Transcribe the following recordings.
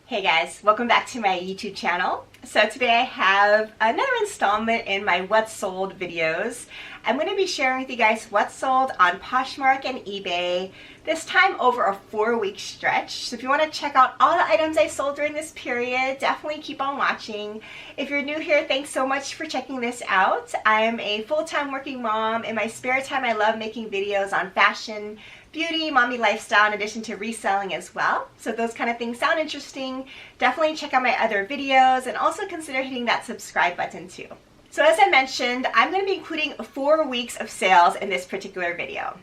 Hey guys, welcome back to my YouTube channel. So today I have another installment in my What's Sold videos. I'm going to be sharing with you guys what's sold on Poshmark and eBay, this time over a 4-week stretch. So if you want to check out all the items I sold during this period, definitely keep on watching. If you're new here, thanks so much for checking this out. I'm a full-time working mom. In my spare time, I love making videos on fashion, beauty, mommy lifestyle, in addition to reselling as well. So if those kind of things sound interesting, definitely check out my other videos and also consider hitting that subscribe button too. So as I mentioned, I'm going to be including 4 weeks of sales in this particular video.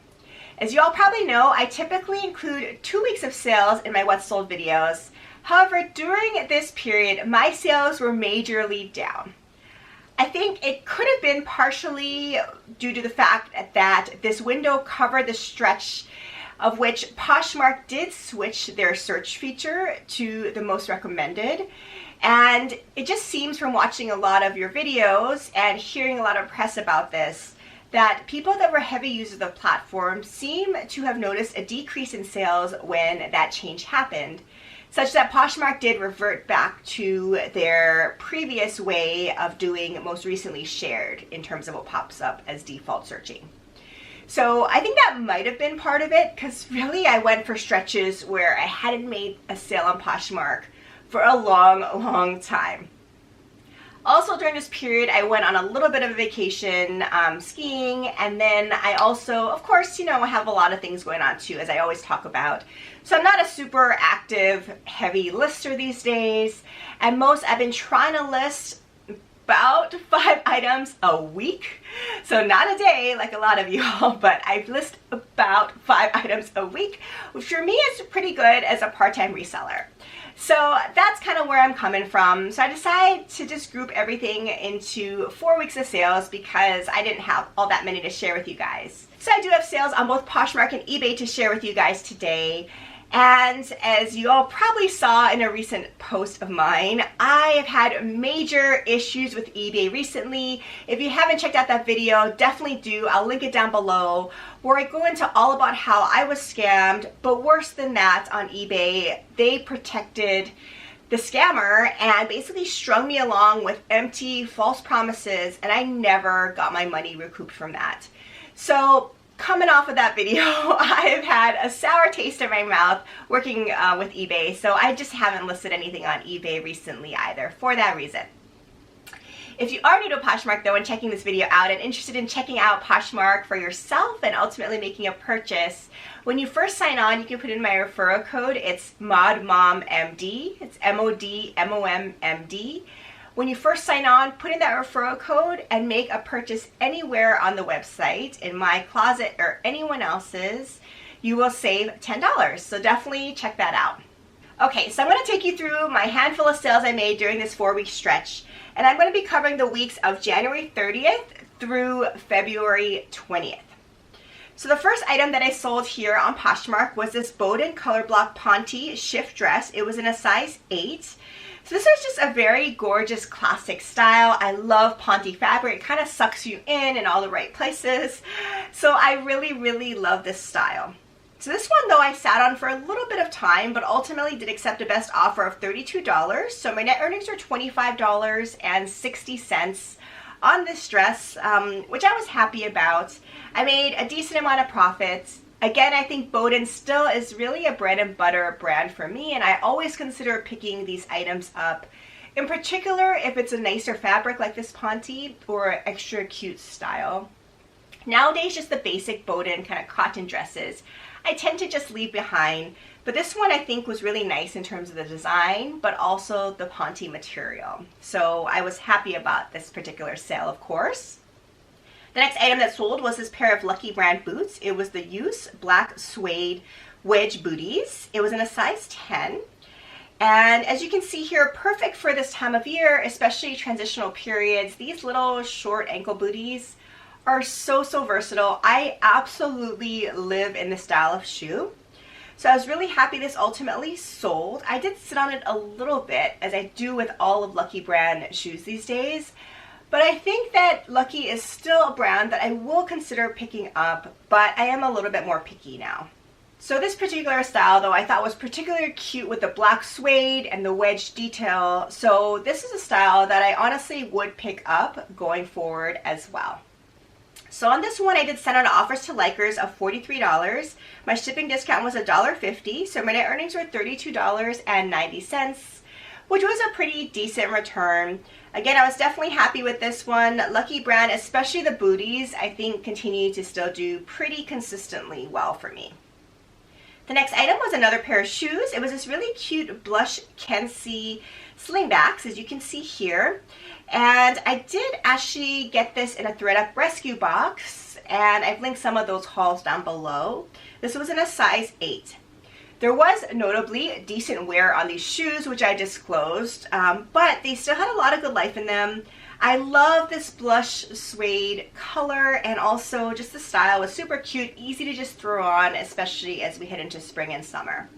As you all probably know, I typically include 2 weeks of sales in my What's Sold videos. However, during this period, my sales were majorly down. I think it could have been partially due to the fact that this window covered the stretch of which Poshmark did switch their search feature to the most recommended. And it just seems from watching a lot of your videos and hearing a lot of press about this, that people that were heavy users of the platform seem to have noticed a decrease in sales when that change happened, such that Poshmark did revert back to their previous way of doing most recently shared in terms of what pops up as default searching. So I think that might have been part of it, because really I went for stretches where I hadn't made a sale on Poshmark for a long time. Also during this period, I went on a little bit of a vacation skiing, and then I also, of course, have a lot of things going on too, as I always talk about. So I'm not a super active, heavy lister these days. At most, I've been trying to list about 5 items a week. So not a day like a lot of you all, but I list about 5 items a week, which for me is pretty good as a part-time reseller. So that's kind of where I'm coming from. So I decided to just group everything into 4 weeks of sales because I didn't have all that many to share with you guys. So I do have sales on both Poshmark and eBay to share with you guys today. And as you all probably saw in a recent post of mine, I have had major issues with eBay recently. If you haven't checked out that video, definitely do. I'll link it down below, where I go into all about how I was scammed. But worse than that, on eBay, they protected the scammer and basically strung me along with empty, false promises, and I never got my money recouped from that. So coming off of that video, I've had a sour taste in my mouth working with eBay, so I just haven't listed anything on eBay recently either, for that reason. If you are new to Poshmark though and checking this video out and interested in checking out Poshmark for yourself and ultimately making a purchase, when you first sign on, you can put in my referral code. It's MODMOMMD. It's MODMOMMD. When you first sign on, put in that referral code and make a purchase anywhere on the website, in my closet or anyone else's. You will save $10. So definitely check that out. Okay, so I'm going to take you through my handful of sales I made during this 4-week stretch. And I'm going to be covering the weeks of January 30th through February 20th. So the first item that I sold here on Poshmark was this Boden color block Ponte shift dress. It was in a size 8. So this is just a very gorgeous classic style. I love Ponte fabric. It kind of sucks you in all the right places. So I really love this style. So this one though I sat on for a little bit of time, but ultimately did accept a best offer of $32. So my net earnings are $25.60 on this dress, which I was happy about. I made a decent amount of profits. Again, I think Boden still is really a bread and butter brand for me, and I always consider picking these items up, in particular if it's a nicer fabric like this Ponte or extra cute style. Nowadays, just the basic Boden kind of cotton dresses I tend to just leave behind, but this one I think was really nice in terms of the design, but also the Ponte material. So I was happy about this particular sale, of course. The next item that sold was this pair of Lucky brand boots. It was the Use black suede wedge booties. It was in a size 10. And as you can see here, perfect for this time of year, especially transitional periods. These little short ankle booties are so versatile. I absolutely live in this style of shoe. So I was really happy this ultimately sold. I did sit on it a little bit, as I do with all of Lucky brand shoes these days. But I think that Lucky is still a brand that I will consider picking up, but I am a little bit more picky now. So this particular style though I thought was particularly cute with the black suede and the wedge detail. So this is a style that I honestly would pick up going forward as well. So on this one I did send out offers to likers of $43. My shipping discount was $1.50, so my net earnings were $32.90, which was a pretty decent return. Again, I was definitely happy with this one. Lucky brand, especially the booties, I think continue to still do pretty consistently well for me. The next item was another pair of shoes. It was this really cute blush Kenzie slingbacks, as you can see here. And I did actually get this in a ThredUp rescue box, and I've linked some of those hauls down below. This was in a size 8. There was notably decent wear on these shoes, which I disclosed, but they still had a lot of good life in them. I love this blush suede color, and also just the style was super cute, easy to just throw on, especially as we head into spring and summer.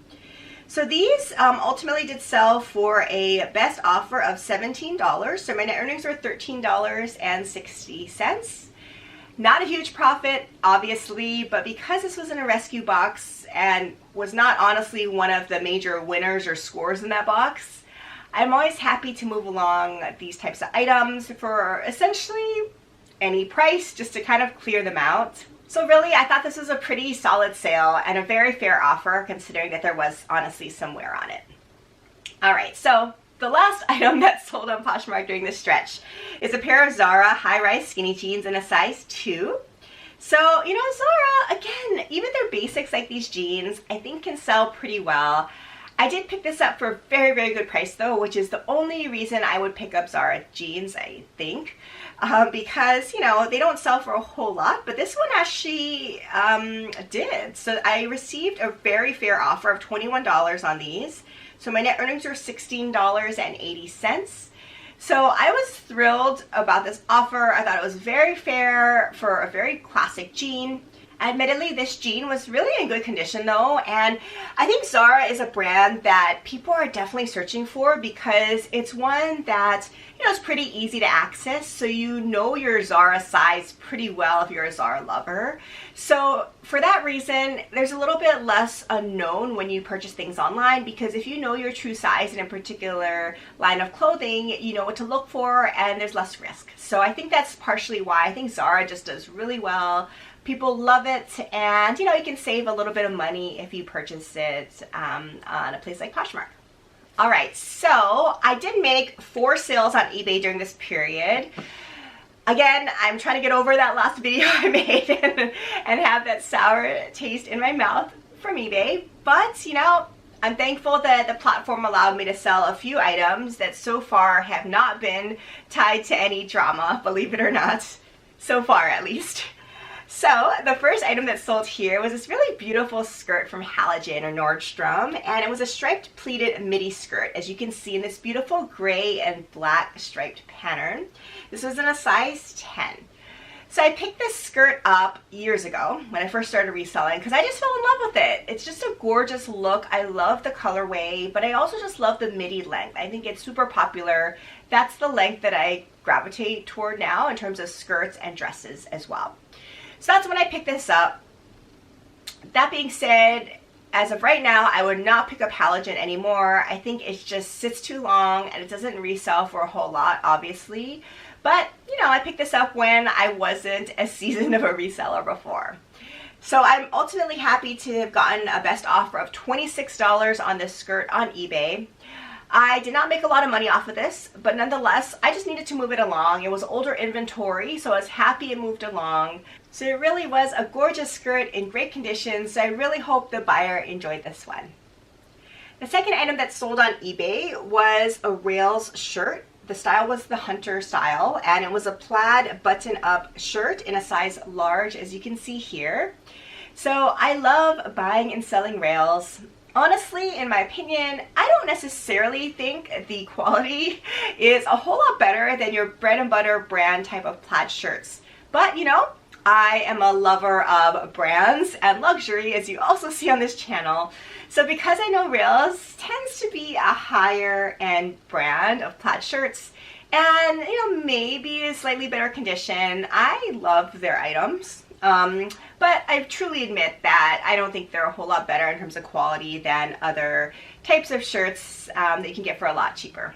So these ultimately did sell for a best offer of $17, so my net earnings were $13.60. Not a huge profit, obviously, but because this was in a rescue box and was not honestly one of the major winners or scores in that box, I'm always happy to move along these types of items for essentially any price, just to kind of clear them out. So really, I thought this was a pretty solid sale and a very fair offer, considering that there was honestly some wear on it. All right, so the last item that sold on Poshmark during this stretch is a pair of Zara high-rise skinny jeans in a size 2. So, you know, Zara, again, even their basics like these jeans, I think can sell pretty well. I did pick this up for a very, very good price though, which is the only reason I would pick up Zara jeans, I think, because, you know, they don't sell for a whole lot, but this one actually did. So I received a very fair offer of $21 on these. So my net earnings were $16.80. So I was thrilled about this offer. I thought it was very fair for a very classic jean. Admittedly, this jean was really in good condition though, and I think Zara is a brand that people are definitely searching for because it's one that, you know, it's pretty easy to access, so you know your Zara size pretty well if you're a Zara lover. So for that reason, there's a little bit less unknown when you purchase things online, because if you know your true size in a particular line of clothing, you know what to look for and there's less risk. So I think that's partially why I think Zara just does really well. People love it, and you know, you can save a little bit of money if you purchase it on a place like Poshmark. All right, so I did make 4 sales on eBay during this period. Again, I'm trying to get over that last video I made and have that sour taste in my mouth from eBay, but you know, I'm thankful that the platform allowed me to sell a few items that so far have not been tied to any drama, believe it or not, so far at least. So the first item that sold here was this really beautiful skirt from Halogen or Nordstrom, and it was a striped pleated midi skirt, as you can see in this beautiful gray and black striped pattern. This was in a size 10. So I picked this skirt up years ago when I first started reselling because I just fell in love with it. It's just a gorgeous look. I love the colorway, but I also just love the midi length. I think it's super popular. That's the length that I gravitate toward now in terms of skirts and dresses as well. So that's when I picked this up. That being said, as of right now, I would not pick up Halogen anymore. I think it just sits too long and it doesn't resell for a whole lot, obviously. But, you know, I picked this up when I wasn't as seasoned of a reseller before. So I'm ultimately happy to have gotten a best offer of $26 on this skirt on eBay. I did not make a lot of money off of this, but nonetheless, I just needed to move it along. It was older inventory, so I was happy it moved along. So it really was a gorgeous skirt in great condition, so I really hope the buyer enjoyed this one. The second item that sold on eBay was a Rails shirt. The style was the hunter style, and it was a plaid button-up shirt in a size large, as you can see here. So I love buying and selling Rails. Honestly, in my opinion, I don't necessarily think the quality is a whole lot better than your bread and butter brand type of plaid shirts. But, you know, I am a lover of brands and luxury, as you also see on this channel. So because I know Rails tends to be a higher end brand of plaid shirts and, you know, maybe a slightly better condition, I love their items. But I truly admit that I don't think they're a whole lot better in terms of quality than other types of shirts that you can get for a lot cheaper.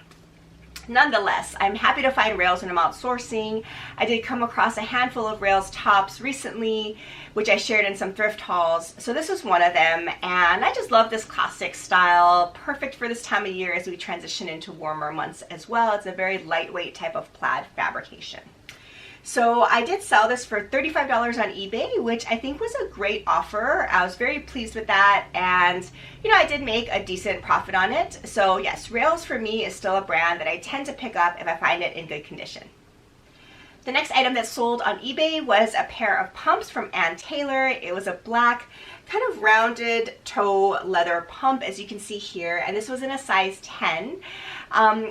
Nonetheless, I'm happy to find rails when I'm outsourcing. I did come across a handful of rails tops recently, which I shared in some thrift hauls. So this was one of them, and I just love this classic style. Perfect for this time of year as we transition into warmer months as well. It's a very lightweight type of plaid fabrication. So I did sell this for $35 on eBay, which I think was a great offer. I was very pleased with that, and you know, I did make a decent profit on it. So yes, Rails for me is still a brand that I tend to pick up if I find it in good condition. The next item that sold on eBay was a pair of pumps from Ann Taylor. It was a black, kind of rounded toe leather pump, as you can see here, and this was in a size 10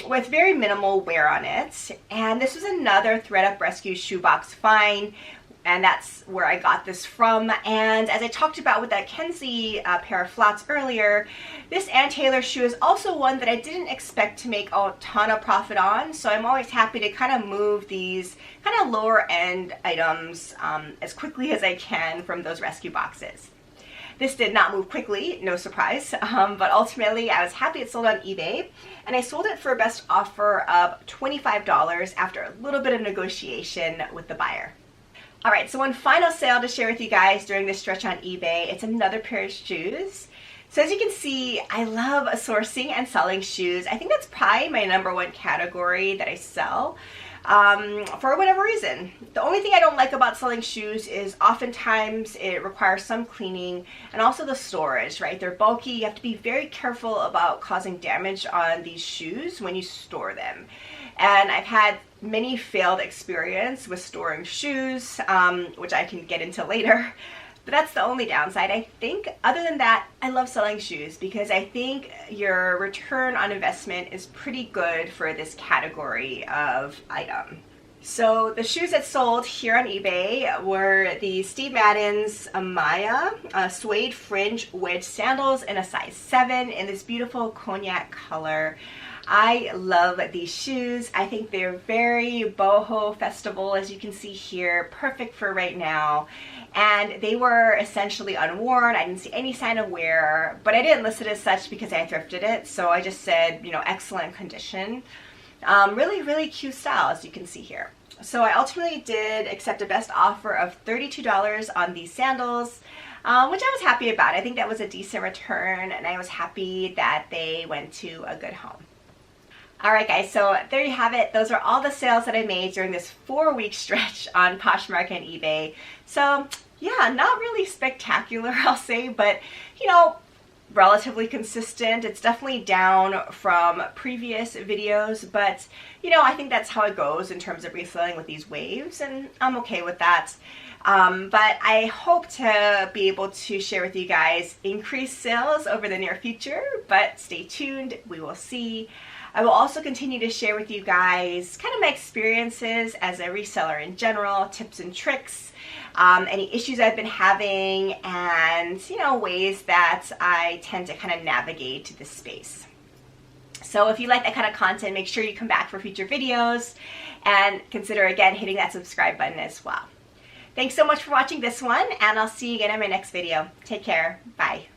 with very minimal wear on it. And this was another ThredUp Rescue shoebox find, and that's where I got this from. And as I talked about with that Kenzie pair of flats earlier, this Ann Taylor shoe is also one that I didn't expect to make a ton of profit on, so I'm always happy to kind of move these kind of lower end items as quickly as I can from those rescue boxes. This did not move quickly, no surprise, but ultimately I was happy it sold on eBay, and I sold it for a best offer of $25 after a little bit of negotiation with the buyer. All right, so one final sale to share with you guys during this stretch on eBay. It's another pair of shoes. So as you can see, I love sourcing and selling shoes. I think that's probably my #1 category that I sell. For whatever reason. The only thing I don't like about selling shoes is oftentimes it requires some cleaning, and also the storage, right? They're bulky. You have to be very careful about causing damage on these shoes when you store them. And I've had many failed experience with storing shoes, which I can get into later. But that's the only downside, I think. Other than that, I love selling shoes because I think your return on investment is pretty good for this category of item. So the shoes that sold here on eBay were the Steve Madden's Amaya suede fringe wedge sandals in a size 7 in this beautiful cognac color. I love these shoes. I think they're very boho festival, as you can see here, perfect for right now. And they were essentially unworn. I didn't see any sign of wear, but I didn't list it as such because I thrifted it. So I just said, you know, excellent condition. Really, really cute style, as you can see here. So I ultimately did accept a best offer of $32 on these sandals, which I was happy about. I think that was a decent return, and I was happy that they went to a good home. Alright guys, so there you have it. Those are all the sales that I made during this 4-week stretch on Poshmark and eBay. So yeah, not really spectacular, I'll say, but you know, relatively consistent. It's definitely down from previous videos, but you know, I think that's how it goes in terms of reselling with these waves, and I'm okay with that. But I hope to be able to share with you guys increased sales over the near future, but stay tuned, we will see. I will also continue to share with you guys kind of my experiences as a reseller in general, tips and tricks, any issues I've been having, and you know, ways that I tend to kind of navigate this space. So if you like that kind of content, make sure you come back for future videos, and consider again hitting that subscribe button as well. Thanks so much for watching this one, and I'll see you again in my next video. Take care. Bye.